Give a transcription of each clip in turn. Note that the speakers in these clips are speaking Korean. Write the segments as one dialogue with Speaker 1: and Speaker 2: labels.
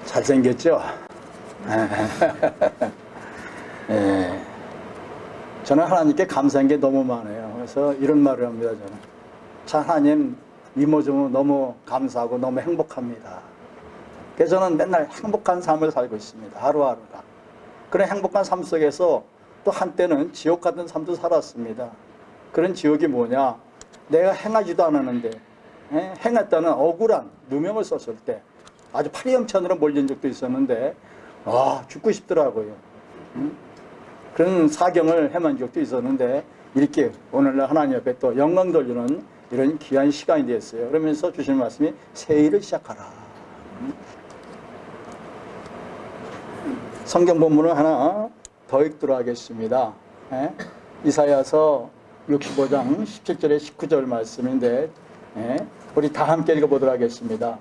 Speaker 1: 잘생겼죠? 예. 저는 하나님께 감사한 게 너무 많아요. 그래서 이런 말을 합니다. 저는 참 하나님 이모저모 너무 감사하고 너무 행복합니다. 그래서 저는 맨날 행복한 삶을 살고 있습니다. 하루하루가. 그런 행복한 삶 속에서 또 한때는 지옥 같은 삶도 살았습니다. 그런 지옥이 뭐냐, 내가 행하지도 않았는데 행했다는 억울한 누명을 썼을 때 아주 파리염천으로 몰린 적도 있었는데 죽고 싶더라고요. 그런 사경을 헤맨 적도 있었는데 이렇게 오늘날 하나님 앞에 또 영광 돌리는 이런 귀한 시간이 됐어요. 그러면서 주시는 말씀이 새 일을 시작하라. 성경 본문을 하나 더 읽도록 하겠습니다. 이사야서 65장 17절에 19절 말씀인데 우리 다 함께 읽어보도록 하겠습니다.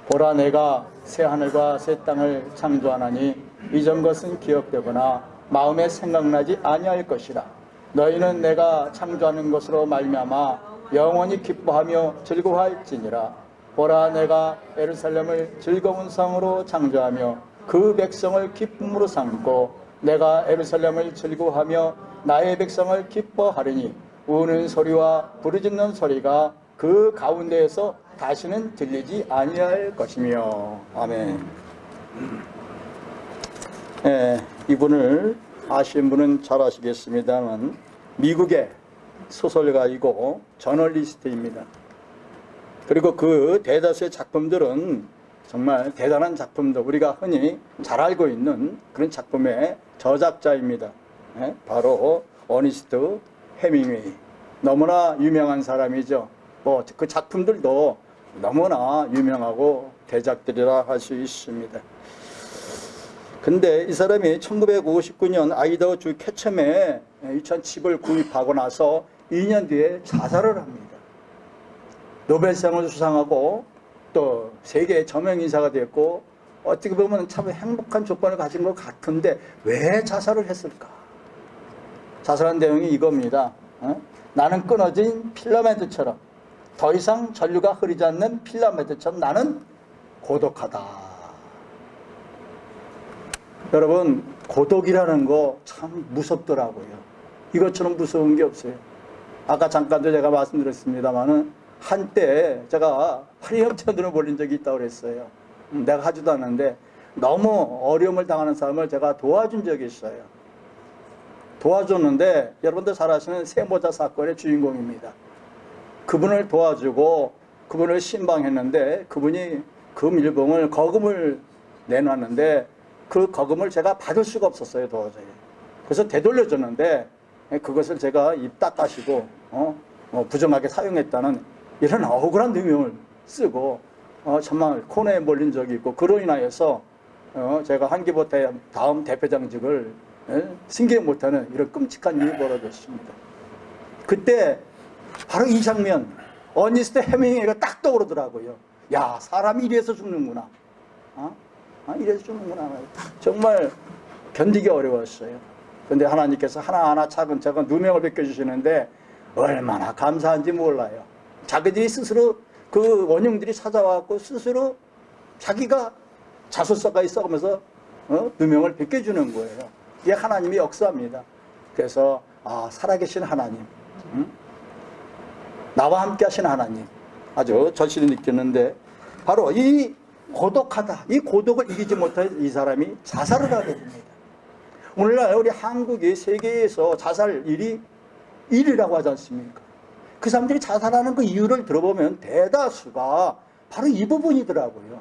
Speaker 1: 보라, 내가 새 하늘과 새 땅을 창조하나니 이전 것은 기억되거나 마음에 생각나지 아니할 것이라. 너희는 내가 창조하는 것으로 말미암아 영원히 기뻐하며 즐거워할지니라. 보라, 내가 예루살렘을 즐거운 성으로 창조하며 그 백성을 기쁨으로 삼고 내가 예루살렘을 즐거워하며 나의 백성을 기뻐하리니 우는 소리와 부르짖는 소리가 그 가운데에서 다시는 들리지 아니할 것이며. 아멘. 이분을 아시는 분은 잘 아시겠습니다만 미국의 소설가이고 저널리스트입니다. 그리고 그 대다수의 작품들은 정말 대단한 작품들, 우리가 흔히 잘 알고 있는 그런 작품의 저작자입니다. 바로 어니스트 헤밍웨이. 너무나 유명한 사람이죠. 그 작품들도 너무나 유명하고 대작들이라 할 수 있습니다. 근데 이 사람이 1959년 아이다호 주 캐첨에 2천 집을 구입하고 나서 2년 뒤에 자살을 합니다. 노벨상을 수상하고 또 세계의 저명인사가 됐고 어떻게 보면 참 행복한 조건을 가진 것 같은데 왜 자살을 했을까? 자살한 내용이 이겁니다. 나는 끊어진 필라멘트처럼, 더 이상 전류가 흐르지 않는 필라멘트처럼 나는 고독하다. 여러분, 고독이라는 거 참 무섭더라고요. 이것처럼 무서운 게 없어요. 아까 잠깐도 제가 말씀드렸습니다만은 한때 제가 파리염천으로 몰린 적이 있다고 그랬어요. 내가 하지도 않았는데 너무 어려움을 당하는 사람을 제가 도와준 적이 있어요. 도와줬는데 여러분들 잘 아시는 세모자 사건의 주인공입니다. 그분을 도와주고 그분을 신방했는데 그분이 그 밀봉을 거금을 내놨는데 그 거금을 제가 받을 수가 없었어요, 도저히. 그래서 되돌려줬는데 그것을 제가 입 닦아시고 부정하게 사용했다는 이런 억울한 누명을 쓰고 정말 코너에 몰린 적이 있고, 그로 인하여서 제가 한기보태 다음 대표장직을 승계 못하는 이런 끔찍한 일이 벌어졌습니다. 그때 바로 이 장면, 어니스트 헤밍웨이가 딱 떠오르더라고요. 야, 사람이 이래서 죽는구나. 이래서 죽는구나. 정말 견디기 어려웠어요. 그런데 하나님께서 하나하나 차근차근 누명을 벗겨주시는데 얼마나 감사한지 몰라요. 자기들이 스스로 그 원흉들이 찾아와서 스스로 자기가 자술서가 있어가면서 누명을 벗겨주는 거예요. 이게 하나님의 역사입니다. 그래서 살아계신 하나님, 나와 함께 하신 하나님, 아주 절실히 느꼈는데 바로 이 고독하다, 이 고독을 이기지 못한 이 사람이 자살을 하게 됩니다. 오늘날 우리 한국이 세계에서 자살률이 1위라고 하지 않습니까? 그 사람들이 자살하는 그 이유를 들어보면 대다수가 바로 이 부분이더라고요.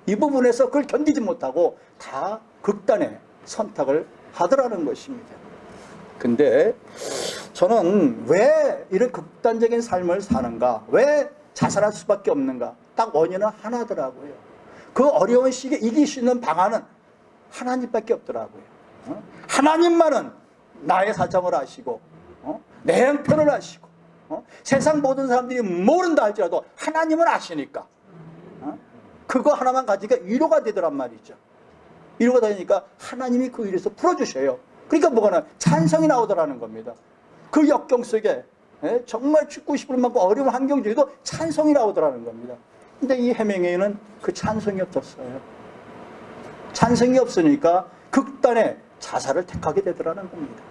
Speaker 1: 이 부분에서 그걸 견디지 못하고 다 극단의 선택을 하더라는 것입니다. 근데 저는 왜 이런 극단적인 삶을 사는가, 왜 자살할 수밖에 없는가, 딱 원인은 하나더라고요. 그 어려운 시기에 이길 수 있는 방안은 하나님밖에 없더라고요. 하나님만은 나의 사정을 아시고 내 형편을 아시고 세상 모든 사람들이 모른다 할지라도 하나님은 아시니까 그거 하나만 가지니까 위로가 되더란 말이죠. 위로가 되니까 하나님이 그 일에서 풀어주셔요. 그러니까 뭐가 나 찬성이 나오더라는 겁니다. 그 역경 속에 정말 죽고 싶을 만큼 어려운 환경 중에도 찬성이 나오더라는 겁니다. 근데 이 헤밍웨이는 그 찬성이 없었어요. 찬성이 없으니까 극단의 자살을 택하게 되더라는 겁니다.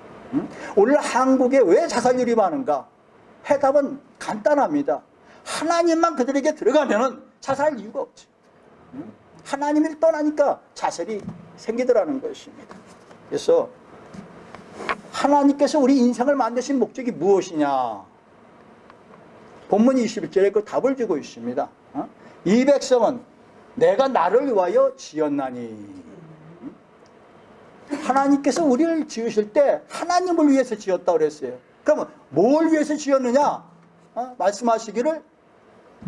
Speaker 1: 오늘 한국에 왜 자살률이 많은가? 해답은 간단합니다. 하나님만 그들에게 들어가면은 자살할 이유가 없죠. 하나님을 떠나니까 자살이 생기더라는 것입니다. 그래서 하나님께서 우리 인생을 만드신 목적이 무엇이냐? 본문 21절에 그 답을 주고 있습니다. 이 백성은 내가 나를 위하여 지었나니. 하나님께서 우리를 지으실 때 하나님을 위해서 지었다고 그랬어요. 그러면 뭘 위해서 지었느냐? 말씀하시기를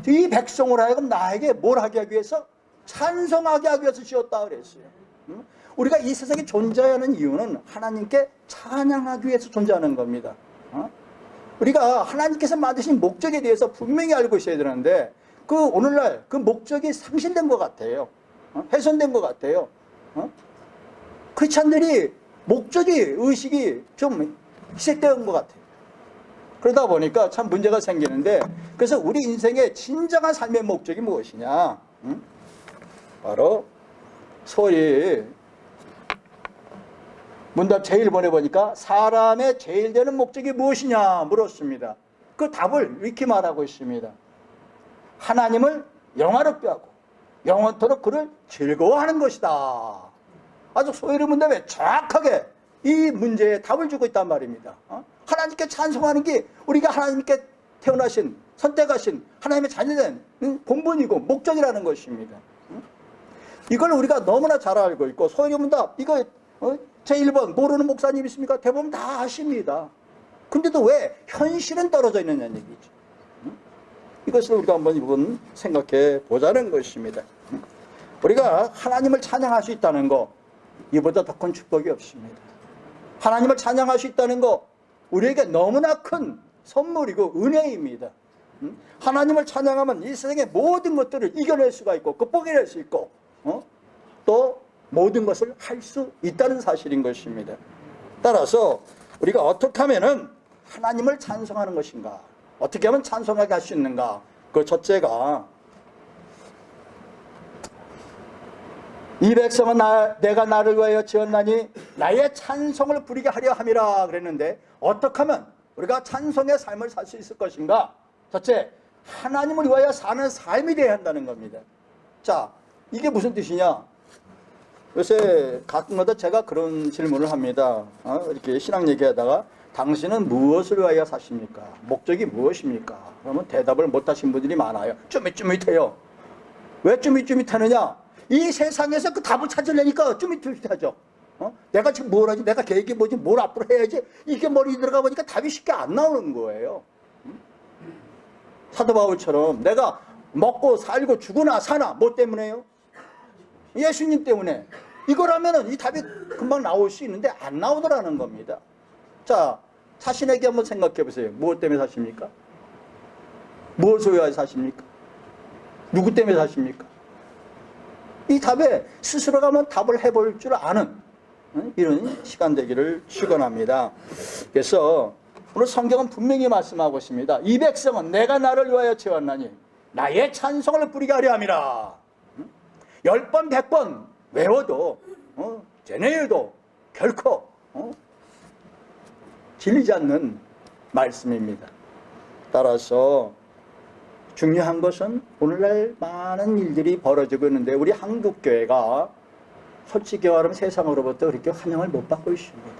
Speaker 1: 이 백성을 하여금 나에게 뭘 하게 하기 위해서? 찬송하게 하기 위해서 지었다고 그랬어요. 우리가 이 세상에 존재하는 이유는 하나님께 찬양하기 위해서 존재하는 겁니다. 우리가 하나님께서 만드신 목적에 대해서 분명히 알고 있어야 되는데 그 오늘날 그 목적이 상실된 것 같아요. 훼손된 것 같아요. 크리스찬들이 목적이 의식이 좀 희색된 것 같아요. 그러다 보니까 참 문제가 생기는데 그래서 우리 인생의 진정한 삶의 목적이 무엇이냐? 바로 소위 문답 제1번에 보니까 사람의 제일 되는 목적이 무엇이냐 물었습니다. 그 답을 이렇게 말하고 있습니다. 하나님을 영화롭게 하고 영원토록 그를 즐거워하는 것이다. 아주 소위를 문답에 정확하게 이 문제에 답을 주고 있단 말입니다. 하나님께 찬송하는 게 우리가 하나님께 태어나신 선택하신 하나님의 자녀된 본분이고 목적이라는 것입니다. 이걸 우리가 너무나 잘 알고 있고 소위 문답 이거 제1번 모르는 목사님 있습니까? 대부분 다 아십니다. 근데도 왜 현실은 떨어져 있느냐는 얘기죠. 이것을 우리가 한번 이번 생각해 보자는 것입니다. 우리가 하나님을 찬양할 수 있다는 거 이보다 더 큰 축복이 없습니다. 하나님을 찬양할 수 있다는 거 우리에게 너무나 큰 선물이고 은혜입니다. 하나님을 찬양하면 이 세상의 모든 것들을 이겨낼 수가 있고 극복해낼 수 있고 또 모든 것을 할 수 있다는 사실인 것입니다. 따라서 우리가 어떻게 하면은 하나님을 찬송하는 것인가? 어떻게 하면 찬송하게 할 수 있는가? 그 첫째가 이 백성은 내가 나를 위하여 지었나니 나의 찬송을 부리게 하려 함이라 그랬는데 어떻게 하면 우리가 찬송의 삶을 살 수 있을 것인가? 첫째, 하나님을 위하여 사는 삶이 되어야 한다는 겁니다. 자, 이게 무슨 뜻이냐? 요새 가끔마다 제가 그런 질문을 합니다. 이렇게 신앙 얘기하다가 당신은 무엇을 위하여 사십니까? 목적이 무엇입니까? 그러면 대답을 못하신 분들이 많아요. 쭈밋쭈밋해요. 왜 쭈밋쭈밋하느냐? 이 세상에서 그 답을 찾으려니까 쭈밋쭈밋하죠. 내가 지금 뭘 하지? 내가 계획이 뭐지? 뭘 앞으로 해야지? 이게 머리에 들어가 보니까 답이 쉽게 안 나오는 거예요. 사도 바울처럼 내가 먹고 살고 죽으나 사나 뭐 때문에요? 예수님 때문에. 이거라면은 이 답이 금방 나올 수 있는데 안 나오더라는 겁니다. 자, 자신에게 한번 생각해 보세요. 무엇 때문에 사십니까? 무엇을 위하여 사십니까? 누구 때문에 사십니까? 이 답에 스스로가 한번 답을 해볼 줄 아는 이런 시간 되기를 축원합니다. 그래서 오늘 성경은 분명히 말씀하고 있습니다. 이 백성은 내가 나를 위하여 지었나니 나의 찬송을 부리게 하려 함이라. 10번 100번 외워도 제내에도 결코 질리지 않는 말씀입니다. 따라서 중요한 것은 오늘날 많은 일들이 벌어지고 있는데 우리 한국교회가 솔직히 말하면 세상으로부터 그렇게 환영을 못 받고 있습니다.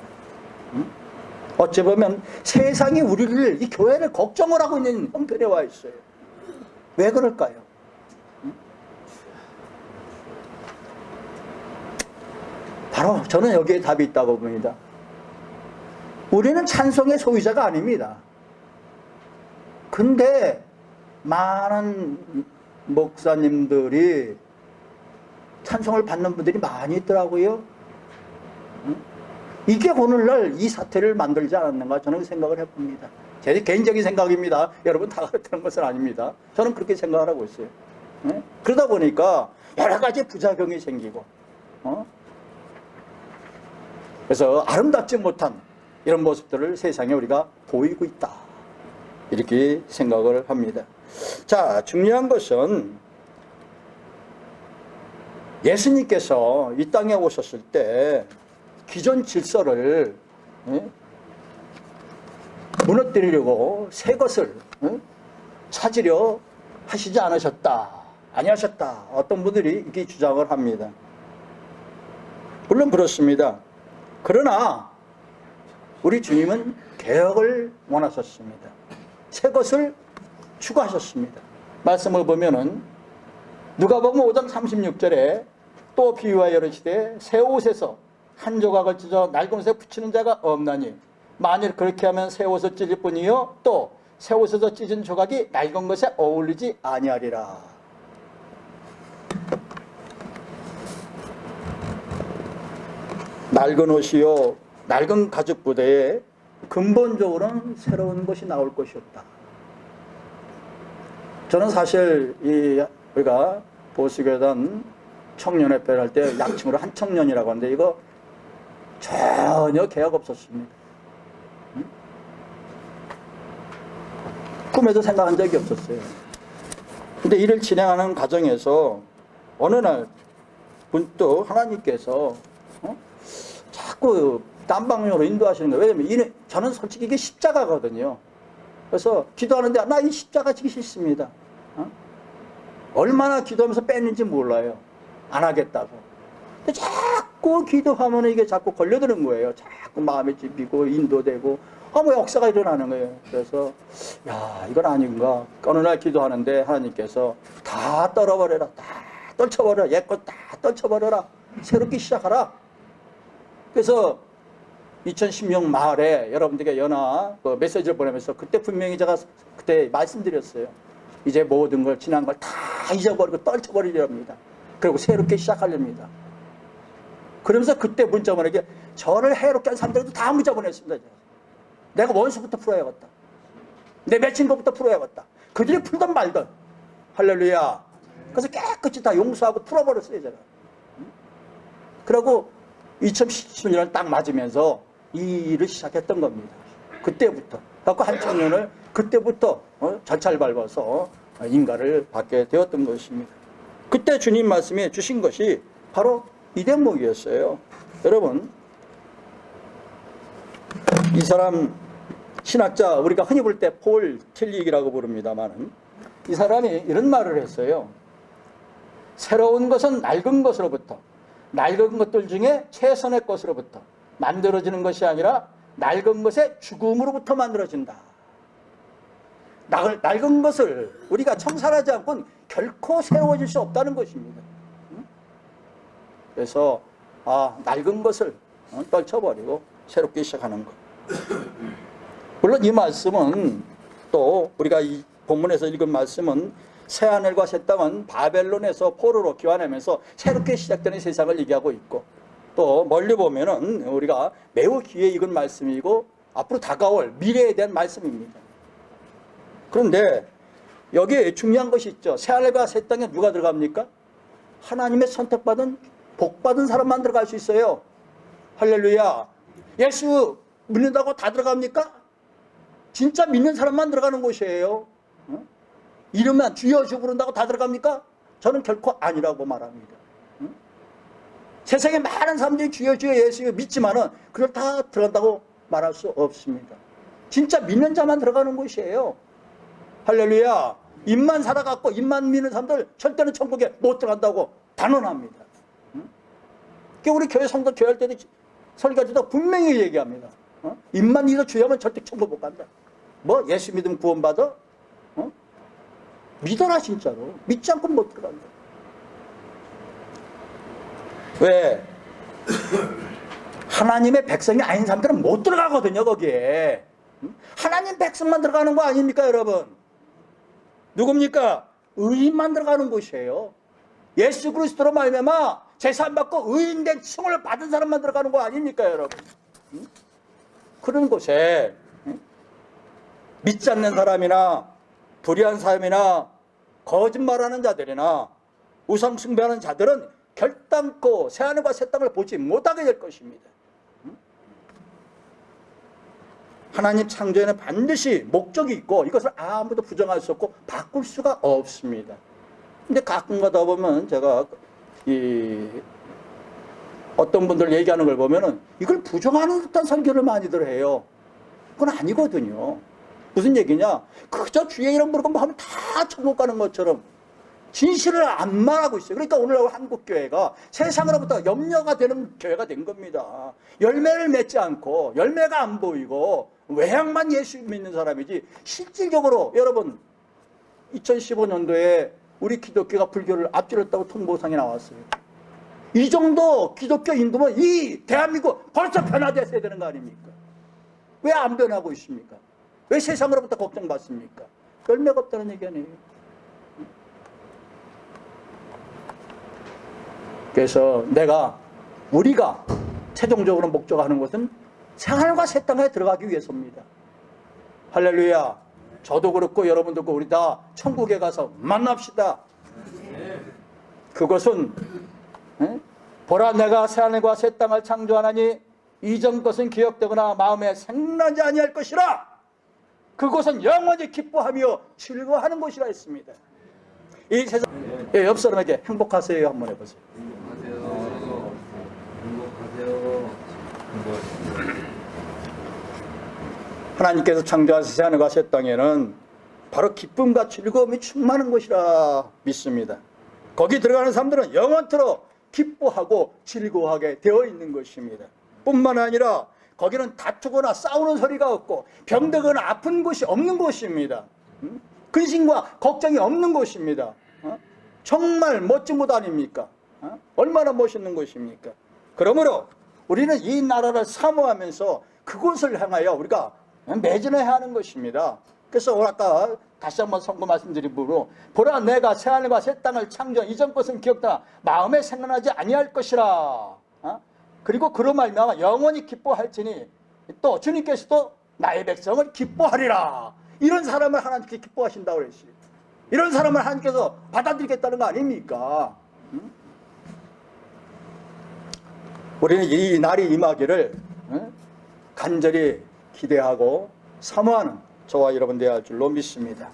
Speaker 1: 어찌 보면 세상이 우리를 이 교회를 걱정을 하고 있는 형편에 와 있어요. 왜 그럴까요? 바로 저는 여기에 답이 있다고 봅니다. 우리는 찬송의 소유자가 아닙니다. 근데 많은 목사님들이 찬송을 받는 분들이 많이 있더라고요. 이게 오늘날 이 사태를 만들지 않았는가 저는 생각을 해봅니다. 제 개인적인 생각입니다. 여러분 다 그렇다는 것은 아닙니다. 저는 그렇게 생각을 하고 있어요. 그러다 보니까 여러 가지 부작용이 생기고 그래서 아름답지 못한 이런 모습들을 세상에 우리가 보이고 있다. 이렇게 생각을 합니다. 자, 중요한 것은 예수님께서 이 땅에 오셨을 때 기존 질서를 무너뜨리려고 새 것을 찾으려 하시지 않으셨다, 아니하셨다. 어떤 분들이 이렇게 주장을 합니다. 물론 그렇습니다. 그러나 우리 주님은 개혁을 원하셨습니다. 새 것을 추구하셨습니다. 말씀을 보면은 누가복음 5장 36절에 또 비유하여 이르시되 새 옷에서 한 조각을 찢어 낡은 옷에 붙이는 자가 없나니 만일 그렇게 하면 새 옷을 찢을 뿐이요 또 새 옷에서 찢은 조각이 낡은 것에 어울리지 아니하리라. 낡은 옷이요 낡은 가죽 부대에 근본적으로는 새로운 것이 나올 것이 없다. 저는 사실 우리가 보수교단 청년회회를 할 때 약칭으로 한청년이라고 하는데 이거 전혀 개혁 없었습니다. 꿈에도 생각한 적이 없었어요. 근데 일을 진행하는 과정에서 어느 날 문득 하나님께서 자꾸 딴 방향으로 인도하시는 거예요. 왜냐면 저는 솔직히 이게 십자가거든요. 그래서 기도하는데 나 이 십자가 지기 싫습니다. 얼마나 기도하면서 뺐는지 몰라요. 안 하겠다고. 근데 자꾸 기도하면 이게 자꾸 걸려드는 거예요. 자꾸 마음에 찝히고 인도되고 뭐 역사가 일어나는 거예요. 그래서 야 이건 아닌가. 어느 날 기도하는데 하나님께서 다 떨어버려라. 다 떨쳐버려라. 옛것 다 떨쳐버려라. 새롭게 시작하라. 그래서 2016 말에 여러분들에게 연화 메시지를 보내면서 그때 분명히 제가 그때 말씀드렸어요. 이제 모든 걸 지난 걸 다 잊어버리고 떨쳐버리렵니다. 그리고 새롭게 시작하렵니다. 그러면서 그때 문자 보내게 저를 해롭게 한 사람들도 다 문자 보냈습니다. 내가 원수부터 풀어야겠다. 내 맺힌 것부터 풀어야겠다. 그들이 풀던 말던 할렐루야. 그래서 깨끗이 다 용서하고 풀어버렸어요 제가. 그리고 2017년을 딱 맞으면서 이 일을 시작했던 겁니다. 그때부터. 그래서 한 청년을 그때부터 절차를 밟아서 인가를 받게 되었던 것입니다. 그때 주님 말씀해 주신 것이 바로 이 대목이었어요. 여러분 이 사람 신학자 우리가 흔히 볼 때 폴 틸릭이라고 부릅니다만 이 사람이 이런 말을 했어요. 새로운 것은 낡은 것으로부터 낡은 것들 중에 최선의 것으로부터 만들어지는 것이 아니라 낡은 것의 죽음으로부터 만들어진다. 낡은 것을 우리가 청산하지 않고는 결코 새로워질 수 없다는 것입니다. 그래서 낡은 것을 떨쳐버리고 새롭게 시작하는 것. 물론 이 말씀은 또 우리가 이 본문에서 읽은 말씀은 새하늘과 새 땅은 바벨론에서 포로로 교환하면서 새롭게 시작되는 세상을 얘기하고 있고 또 멀리 보면은 우리가 매우 귀에 익은 말씀이고 앞으로 다가올 미래에 대한 말씀입니다. 그런데 여기에 중요한 것이 있죠. 새하늘과 새 땅에 누가 들어갑니까? 하나님의 선택받은 복받은 사람만 들어갈 수 있어요. 할렐루야. 예수 믿는다고 다 들어갑니까? 진짜 믿는 사람만 들어가는 곳이에요. 이름만 주여 주 부른다고 다 들어갑니까? 저는 결코 아니라고 말합니다. 세상에 많은 사람들이 주여 주여 예수 믿지만은 그걸 다 들어간다고 말할 수 없습니다. 진짜 믿는 자만 들어가는 곳이에요. 할렐루야. 입만 살아갖고 입만 믿는 사람들 절대로 천국에 못 들어간다고 단언합니다. 우리 교회 성도 교회할 때도 설교지도 분명히 얘기합니다. 입만 믿어 주여면 절대 천국 못 간다. 뭐 예수 믿으면 구원받아? 믿어라 진짜로. 믿지 않고는 못 들어간다. 왜? 하나님의 백성이 아닌 사람들은 못 들어가거든요 거기에. 하나님 백성만 들어가는 거 아닙니까 여러분? 누굽니까? 의인만 들어가는 곳이에요. 예수 그리스도로 말미암아 제사함 받고 의인된 칭을 받은 사람만 들어가는 거 아닙니까 여러분? 그런 곳에 믿지 않는 사람이나 불의한 사람이나 거짓말하는 자들이나 우상 숭배하는 자들은 결단코 새하늘과 새 땅을 보지 못하게 될 것입니다. 하나님 창조에는 반드시 목적이 있고 이것을 아무도 부정할 수 없고 바꿀 수가 없습니다. 근데 가끔 가다 보면 제가 어떤 분들 얘기하는 걸 보면은 이걸 부정하는 듯한 설교를 많이들 해요. 그건 아니거든요. 무슨 얘기냐? 그저 주의 이름 부르고 하면 다 천국 가는 것처럼 진실을 안 말하고 있어요. 그러니까 오늘 한국교회가 세상으로부터 염려가 되는 교회가 된 겁니다. 열매를 맺지 않고 열매가 안 보이고 외양만 예수 믿는 사람이지, 실질적으로 여러분 2015년도에 우리 기독교가 불교를 앞질렀다고 통보상이 나왔어요. 이 정도 기독교 인도면 이 대한민국 벌써 변화됐어야 되는 거 아닙니까? 왜 안 변하고 있습니까? 왜 세상으로부터 걱정받습니까? 열매가 없다는 얘기 아니에요. 그래서 우리가 최종적으로 목적하는 것은 생활과 새 땅에 들어가기 위해서입니다. 할렐루야. 저도 그렇고 여러분도 그렇고 우리 다 천국에 가서 만납시다. 그것은 보라 내가 새하늘과 새 땅을 창조하나니 이전 것은 기억되거나 마음에 생각나지 아니할 것이라. 그것은 영원히 기뻐하며 즐거워하는 곳이라 했습니다. 이 세상 옆 사람에게 행복하세요 한번 해보세요. 하나님께서 창조하신 새하늘과 새 땅에는 바로 기쁨과 즐거움이 충만한 곳이라 믿습니다. 거기 들어가는 사람들은 영원토록 기뻐하고 즐거워하게 되어 있는 것입니다. 뿐만 아니라 거기는 다투거나 싸우는 소리가 없고 병들거나 아픈 곳이 없는 곳입니다. 근심과 걱정이 없는 곳입니다. 정말 멋진 곳 아닙니까? 얼마나 멋있는 곳입니까? 그러므로 우리는 이 나라를 사모하면서 그곳을 향하여 우리가 매진해야 하는 것입니다. 그래서 아까 다시 한번 선거 말씀드린 부분, 보라 내가 새하늘과 새 땅을 창조한 이전 것은 기억다 마음에 생각나지 아니할 것이라. 그리고 그로 말미암아 영원히 기뻐할지니 또 주님께서도 나의 백성을 기뻐하리라. 이런 사람을 하나님께 기뻐하신다고 그랬어요. 이런 사람을 하나님께서 받아들이겠다는 거 아닙니까? 우리는 이 날이 임하기를 간절히 기대하고 사모하는 저와 여러분 되어야 할 줄로 믿습니다.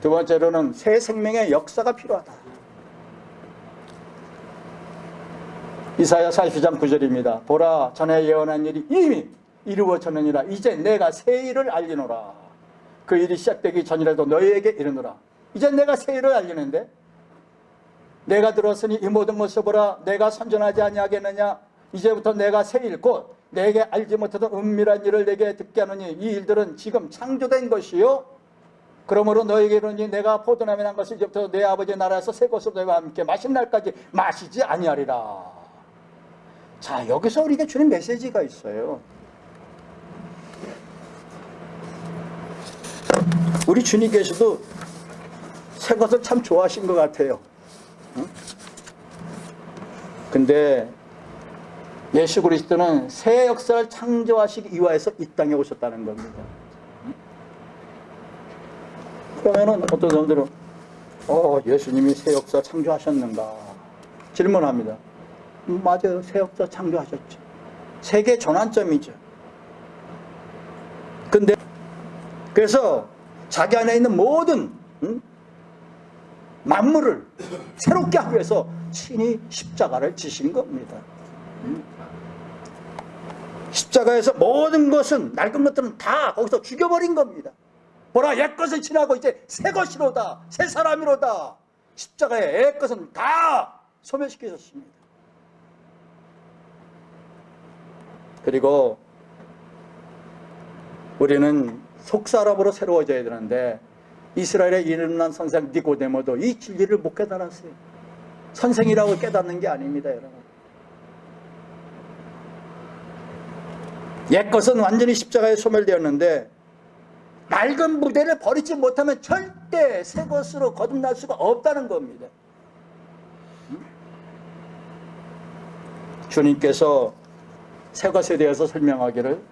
Speaker 1: 두 번째로는 새 생명의 역사가 필요하다. 이사야 40장 9절입니다. 보라 전에 예언한 일이 이미 이루어졌느니라. 이제 내가 새 일을 알리노라. 그 일이 시작되기 전이라도 너희에게 이르노라. 이제 내가 새 일을 알리는데 내가 들었으니 이 모든 것을 보라. 내가 선전하지 아니하겠느냐. 이제부터 내가 새 일 곧 내게 알지 못하던 은밀한 일을 내게 듣게 하느니 이 일들은 지금 창조된 것이요. 그러므로 너에게 이르니 내가 포도나무 난 것을 이제부터 내 아버지의 나라에서 새 것으로 너희와 함께 마신 날까지 마시지 아니하리라. 자, 여기서 우리에게 주는 메시지가 있어요. 우리 주님께서도 새 것을 참 좋아하신 것 같아요. 근데 예수 그리스도는 새 역사를 창조하시기 위하여서 이 땅에 오셨다는 겁니다. 그러면은 어떤 사람들은 예수님이 새 역사 창조하셨는가 질문합니다. 맞아요. 새 역사 창조하셨죠. 세계 전환점이죠. 근데 그래서 자기 안에 있는 모든 만물을 새롭게 하기 위해서 친히 십자가를 지신 겁니다. 십자가에서 모든 것은 낡은 것들은 다 거기서 죽여버린 겁니다. 보라 옛것을 지나고 이제 새 것이로다. 새 사람이로다. 십자가의 옛것은 다 소멸시키셨습니다. 그리고 우리는 속사람으로 새로워져야 되는데 이스라엘의 이름난 선생 니고데모도 이 진리를 못 깨달았어요. 선생이라고 깨닫는 게 아닙니다, 여러분. 옛것은 완전히 십자가에 소멸되었는데 낡은 무대를 버리지 못하면 절대 새 것으로 거듭날 수가 없다는 겁니다. 주님께서 새 것에 대해서 설명하기를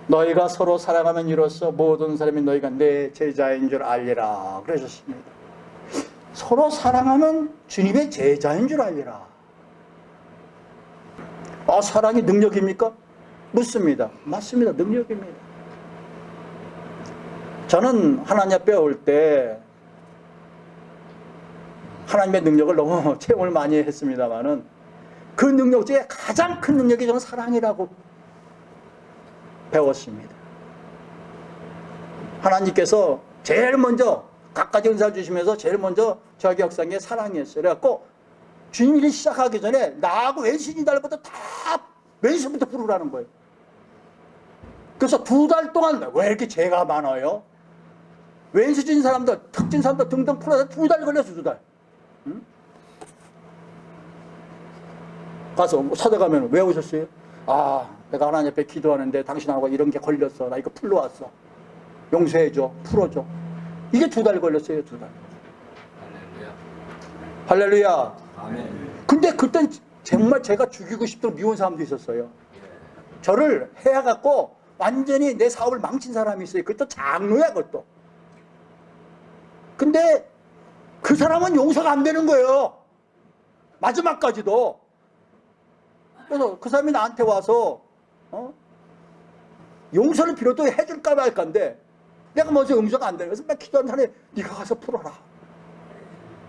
Speaker 1: 너희가 서로 사랑하면 이로써 모든 사람이 너희가 내 제자인 줄 알리라 그러셨습니다. 서로 사랑하면 주님의 제자인 줄 알리라. 사랑이 능력입니까? 묻습니다. 맞습니다. 능력입니다. 저는 하나님 앞에 올 때 하나님의 능력을 너무 체험을 많이 했습니다만은 그 능력 중에 가장 큰 능력이 저는 사랑이라고 배웠습니다. 하나님께서 제일 먼저 갖가지 은사를 주시면서 제일 먼저 저에게 역사한 게 사랑이었어요. 그래갖고 주님 일 시작하기 전에 나하고 왼수진 달부터 다 왼수부터 부르라는 거예요. 그래서 2달 동안 왜 이렇게 죄가 많아요? 왼수진 사람들, 특진 사람들 등등 풀어서 2달 걸렸어, 2달. 응? 가서 찾아가면 왜 오셨어요? 아, 내가 하나님 앞에 기도하는데 당신하고 이런 게 걸렸어. 나 이거 풀러 왔어. 용서해줘. 풀어줘. 이게 2달 걸렸어요. 2달. 할렐루야. 할렐루야. 아멘. 근데 그땐 정말 제가 죽이고 싶도록 미운 사람도 있었어요. 저를 해야갖고 완전히 내 사업을 망친 사람이 있어요. 그것도 장로야, 그것도. 근데 그 사람은 용서가 안 되는 거예요. 마지막까지도. 그래서 그 사람이 나한테 와서 용서를 필요도 해줄까 말까인데 내가 먼저 용서가 안 되는 거예요. 그래서 막 기도한 사람이 네가 가서 풀어라.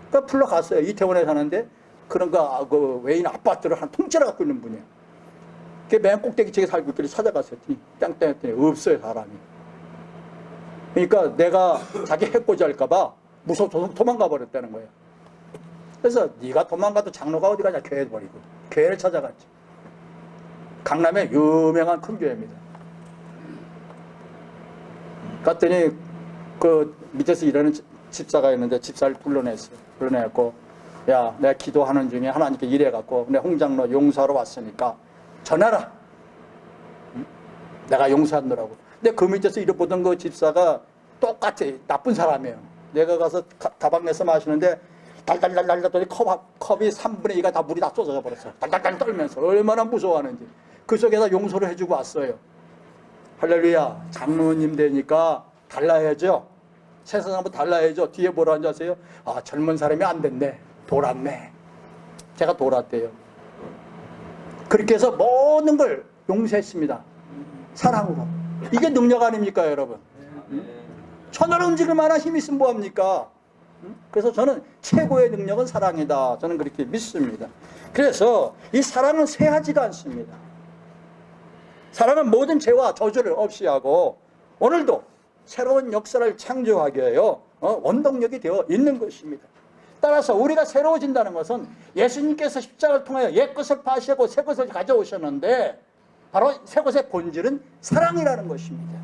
Speaker 1: 그러니까 풀러 갔어요. 이태원에 사는데 그런 그 외인 아파트를 한 통째로 갖고 있는 분이에요. 맨 꼭대기 층에 살고 있길래 찾아갔어요. 땡땡 했더니 없어요, 사람이. 그러니까 내가 자기 해코지 할까봐 무서워서 도망가 버렸다는 거예요. 그래서 네가 도망가도 장로가 어디 가냐, 교회 버리고. 교회를 찾아갔죠. 강남의 유명한 큰 교회입니다. 갔더니 그 밑에서 일하는 집사가 있는데 집사를 불러냈어요. 불러내고 야, 내가 기도하는 중에 하나님께 이래갖고 내 홍장로 용서하러 왔으니까 전화라. 응? 내가 용서하느라고. 근데 그 밑에서 일을 보던 그 집사가 똑같아. 나쁜 사람이에요. 내가 가서 다방 내서 마시는데 달달달달 했더니 컵이 3분의 2가 다 물이 다 쏟아져 버렸어요. 달달달 떨면서 얼마나 무서워하는지. 그 속에서 용서를 해주고 왔어요. 할렐루야. 장로님 되니까 달라야죠. 세상하고 달라야죠. 뒤에 뭐라 하는지 아세요? 아, 젊은 사람이 안 됐네. 돌았네. 제가 돌았대요. 그렇게 해서 모든 걸 용서했습니다. 사랑으로. 이게 능력 아닙니까, 여러분? 천하를 움직일 만한 힘이 있으면 뭐합니까? 그래서 저는 최고의 능력은 사랑이다. 저는 그렇게 믿습니다. 그래서 이 사랑은 쇠하지가 않습니다. 사랑은 모든 죄와 저주를 없이 하고 오늘도 새로운 역사를 창조하게 해요. 원동력이 되어 있는 것입니다. 따라서 우리가 새로워진다는 것은 예수님께서 십자가를 통하여 옛 것을 파시고 새 것을 가져오셨는데 바로 새 것의 본질은 사랑이라는 것입니다.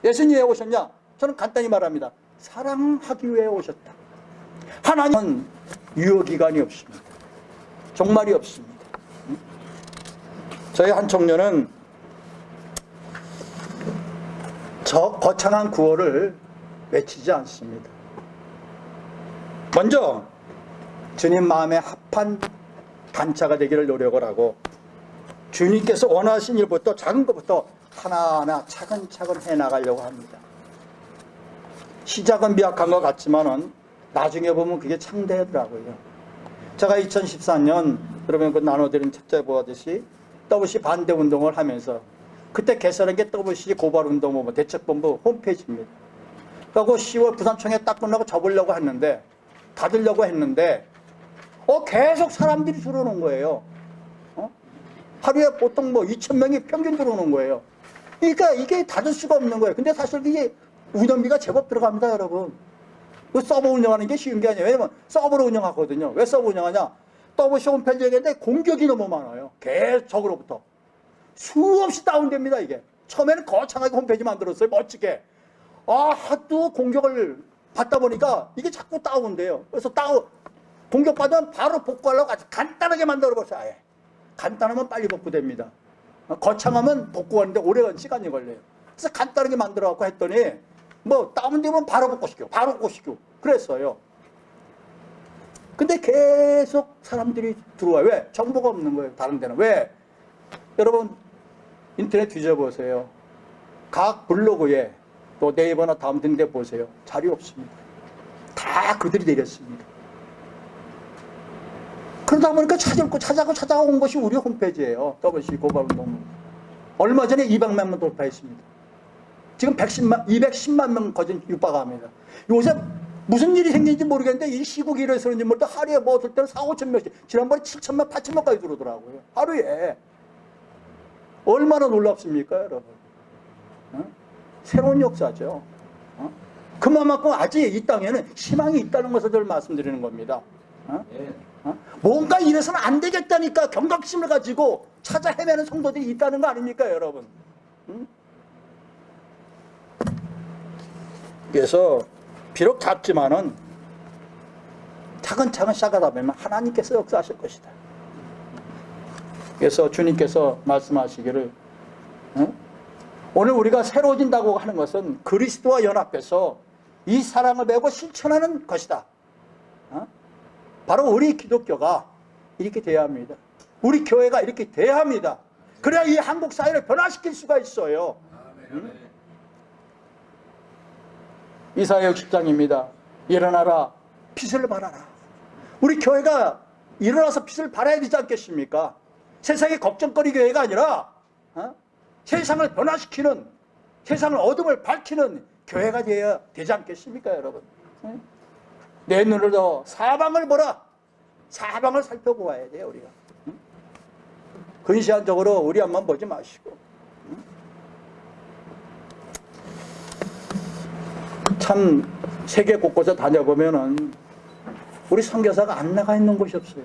Speaker 1: 예수님이 왜 오셨냐? 저는 간단히 말합니다. 사랑하기 위해 오셨다. 하나님은 유효기간이 없습니다. 종말이 없습니다. 저희 한 청년은 저 거창한 구호를 외치지 않습니다. 먼저 주님 마음에 합한 단체가 되기를 노력을 하고 주님께서 원하신 일부터 작은 것부터 하나하나 차근차근 해나가려고 합니다. 시작은 미약한 것 같지만은 나중에 보면 그게 창대하더라고요. 제가 2014년 여러분 그 나눠드린 책자에 보았듯이 WC 반대운동을 하면서 그때 개설한 게 WC 고발운동 대책본부 홈페이지입니다. 그리고 10월 부산총회 딱 끝나고 접으려고 했는데 닫으려고 했는데 계속 사람들이 들어오는 거예요. 하루에 보통 2,000명이 평균 들어오는 거예요. 그러니까 이게 닫을 수가 없는 거예요. 근데 사실 이게 운영비가 제법 들어갑니다, 여러분. 그 서버 운영하는 게 쉬운 게 아니에요. 왜냐면 서버로 운영하거든요. 왜 서버 운영하냐? WC 홈페이지에 공격이 너무 많아요. 계속으로부터. 수없이 다운됩니다, 이게. 처음에는 거창하게 홈페이지 만들었어요, 멋지게. 하도 공격을 받다 보니까 이게 자꾸 다운돼요. 그래서 공격받으면 바로 복구하려고 아주 간단하게 만들어버려요, 아예. 간단하면 빨리 복구됩니다. 거창하면 복구하는데 오래 시간이 걸려요. 그래서 간단하게 만들어갖고 했더니 다운되면 바로 복구시켜. 바로 복구시켜. 그랬어요. 근데 계속 사람들이 들어와요. 왜? 정보가 없는 거예요. 다른 데는. 왜? 여러분 인터넷 뒤져보세요. 각 블로그에 또 네이버나 다음 등대 보세요. 자료 없습니다. 다 그들이 내렸습니다. 그러다 보니까 찾아온 것이 우리 홈페이지예요. WC 고발운동. 얼마 전에 200만 명 돌파했습니다. 지금 210만 명 거진 육박합니다. 요새 무슨 일이 생긴지 모르겠는데 이 시국이 이래서는지 모르겠는데 하루에 뭐 어떨 때는 4, 5천 명씩, 지난번에 7천명, 8천명까지 들어오더라고요. 하루에. 얼마나 놀랍습니까, 여러분? 어? 새로운 역사죠. 어? 그만큼 아직 이 땅에는 희망이 있다는 것을 늘 말씀드리는 겁니다. 어? 어? 뭔가 이래서는 안 되겠다니까 경각심을 가지고 찾아 헤매는 성도들이 있다는 거 아닙니까, 여러분? 응? 그래서 비록 작지만은 차근차근 시작하다 보면 하나님께서 역사하실 것이다. 그래서 주님께서 말씀하시기를 오늘 우리가 새로워진다고 하는 것은 그리스도와 연합해서 이 사랑을 메고 실천하는 것이다. 바로 우리 기독교가 이렇게 돼야 합니다. 우리 교회가 이렇게 돼야 합니다. 그래야 이 한국 사회를 변화시킬 수가 있어요. 이사야 60장입니다. 일어나라, 빛을 발하라. 우리 교회가 일어나서 빛을 발해야 되지 않겠습니까? 세상의 걱정거리 교회가 아니라 세상을 변화시키는, 세상을 어둠을 밝히는 교회가 되어야 되지 않겠습니까, 여러분? 내 눈으로 사방을 보라. 사방을 살펴보아야 돼요, 우리가. 근시안적으로 우리 앞만 보지 마시고. 참 세계 곳곳에 다녀보면은 우리 선교사가 안 나가 있는 곳이 없어요.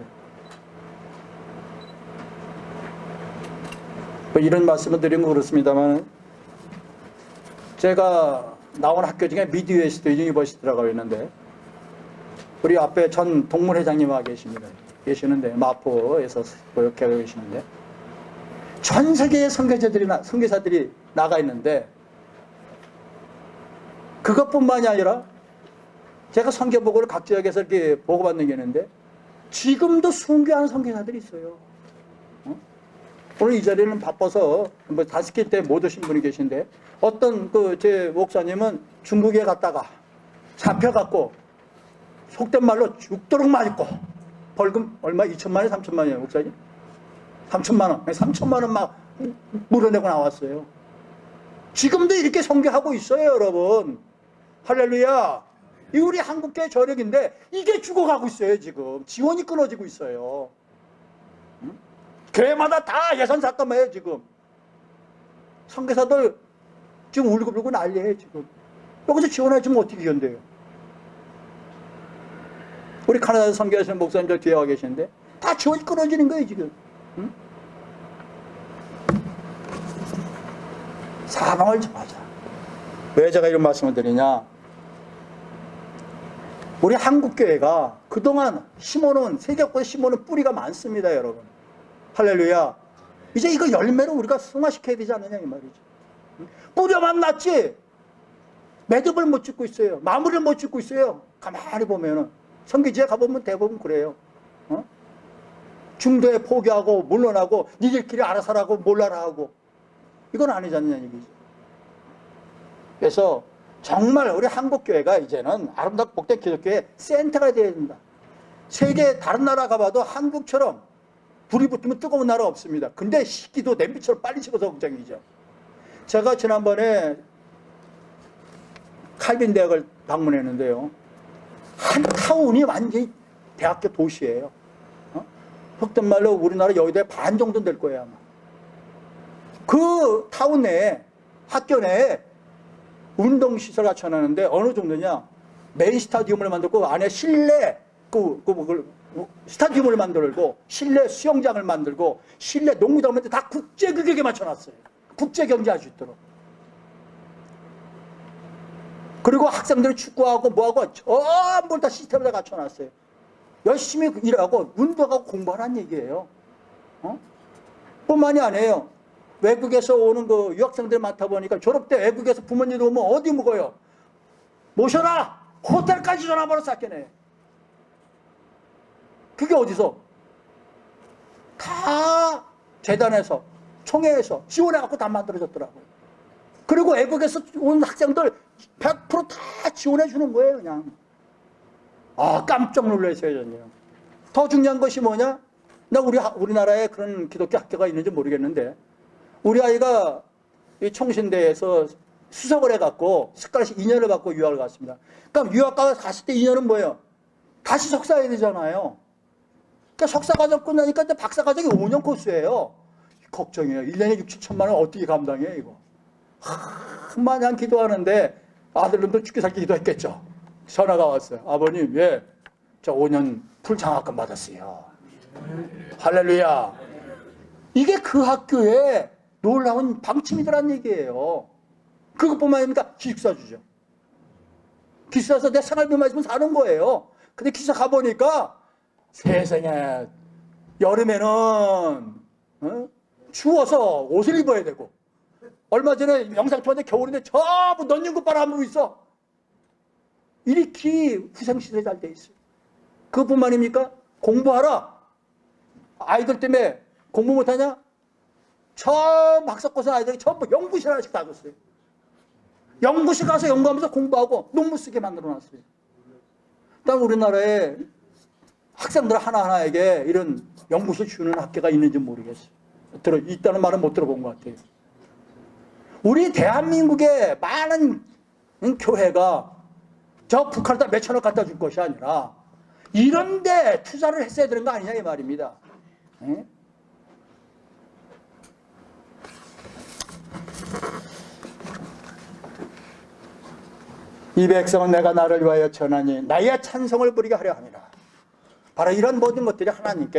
Speaker 1: 뭐 이런 말씀을 드리면 그렇습니다만, 제가 나온 학교 중에 미드웨스트 유니버시티라고 있는데 우리 앞에 전 동문회장님이 계시는데 마포에서 교육하고 계시는데 전 세계의 선교사들이 나가 있는데 그것뿐만이 아니라 제가 선교보고를 각 지역에서 이렇게 보고받는 게 있는데 지금도 순교하는 선교사들이 있어요. 오늘 이 자리는 바빠서 뭐 5개 때 못 오신 분이 계신데 어떤 제 목사님은 중국에 갔다가 잡혀갖고 속된 말로 죽도록 맞고 벌금 얼마? 2천만 원, 3천만 원이에요, 목사님? 3천만 원. 3천만 원 막 물어내고 나왔어요. 지금도 이렇게 선교하고 있어요, 여러분. 할렐루야. 이 우리 한국교회 저력인데 이게 죽어가고 있어요, 지금. 지원이 끊어지고 있어요. 응? 교회마다 다 예산 삭감해요, 지금. 선교사들 지금 울고불고 난리예요, 지금. 여기서 지원해주면 어떻게 견뎌요? 우리 카나다에서 선교하시는 목사님 저 뒤에 와 계시는데 다 지원이 끊어지는 거예요, 지금. 응? 사방을 정하자. 왜 제가 이런 말씀을 드리냐? 우리 한국교회가 그동안 심어놓은, 세계 곳에 심어놓은 뿌리가 많습니다, 여러분. 할렐루야. 이제 이거 열매로 우리가 승화시켜야 되지 않느냐, 이 말이죠. 뿌려만 났지 매듭을 못 짓고 있어요. 마무리를 못 짓고 있어요. 가만히 보면은 선교지에 가보면 대부분 그래요. 중도에 포기하고 물러나고 니들끼리 알아서 하라고 몰라라 하고 이건 아니지 않느냐 얘기죠. 그래서 정말 우리 한국교회가 이제는 아름답고 복된 기독교의 센터가 되어야 된다. 세계 다른 나라 가봐도 한국처럼 불이 붙으면 뜨거운 나라 없습니다. 근데 식기도 냄비처럼 빨리 식어서 걱정이죠. 제가 지난번에 칼빈 대학을 방문했는데요. 한 타운이 완전히 대학교 도시예요. 속된 말로 우리나라 여의도의 반 정도 될 거예요, 아마. 그 타운 내에, 학교 내에 운동시설 갖춰놨는데 어느 정도냐. 메인 스타디움을 만들고 안에 실내 스타디움을 만들고 실내 수영장을 만들고 실내 농구장을 다 국제규격에 맞춰놨어요. 국제경제 할 수 있도록. 그리고 학생들이 축구하고 뭐하고 전부 다 시스템을 다 갖춰놨어요. 열심히 일하고 운동하고 공부하라는 얘기예요. 뿐만이 아니에요. 외국에서 오는 그 유학생들이 많다 보니까 졸업 때 외국에서 부모님이 오면 어디 묵어요? 모셔라! 호텔까지 전화번호 쌓게네. 그게 어디서? 다 재단에서, 총회에서 지원해갖고 다 만들어졌더라고요. 그리고 외국에서 온 학생들 100% 다 지원해주는 거예요, 그냥. 아, 깜짝 놀랐어요, 저는요. 더 중요한 것이 뭐냐? 나 우리나라에 그런 기독교 학교가 있는지 모르겠는데, 우리 아이가 이 총신대에서 수석을 해갖고 스칼렛 2년을 받고 유학을 갔습니다. 그럼 유학 가서 갔을 때 2년은 뭐예요? 다시 석사해야 되잖아요. 그러니까 석사 과정 끝나니까 이제 박사 과정이 5년 코스예요. 걱정이에요. 1년에 6, 7천만 원 어떻게 감당해 이거. 마냥 기도하는데 아들놈도 죽게 살기 기도했겠죠. 전화가 왔어요. 아버님, 예, 저 5년 풀 장학금 받았어요. 할렐루야. 이게 그 학교에 놀라운 방침이더란 얘기예요. 그것뿐만 아니라 기숙사 주죠. 기숙사에서 내 생활비만 있으면 사는 거예요. 근데 기숙사 가보니까 세상에 여름에는 추워서 옷을 입어야 되고, 얼마 전에 영상 통화인데 겨울인데 전부 넌닝구 바람으로 있어. 이렇게 후생시설이 잘 돼 있어요. 그것뿐만 아닙니까? 공부하라. 아이들 때문에 공부 못하냐? 처음 박사고사 아이들이 전부 연구실 하나씩 다 줬어요. 연구실 가서 연구하면서 공부하고 논문 쓰게 만들어놨어요. 일단 우리나라에 학생들 하나하나에게 이런 연구실 주는 학교가 있는지 모르겠어요. 있다는 말은 못 들어본 것 같아요. 우리 대한민국의 많은 교회가 저 북한에다 몇천억 갖다 줄 것이 아니라 이런 데 투자를 했어야 되는 거 아니냐 이 말입니다. 에? 이 백성은 내가 나를 위하여 전하니 나의 찬송을 부리게 하려 함이라. 바로 이런 모든 것들이 하나님께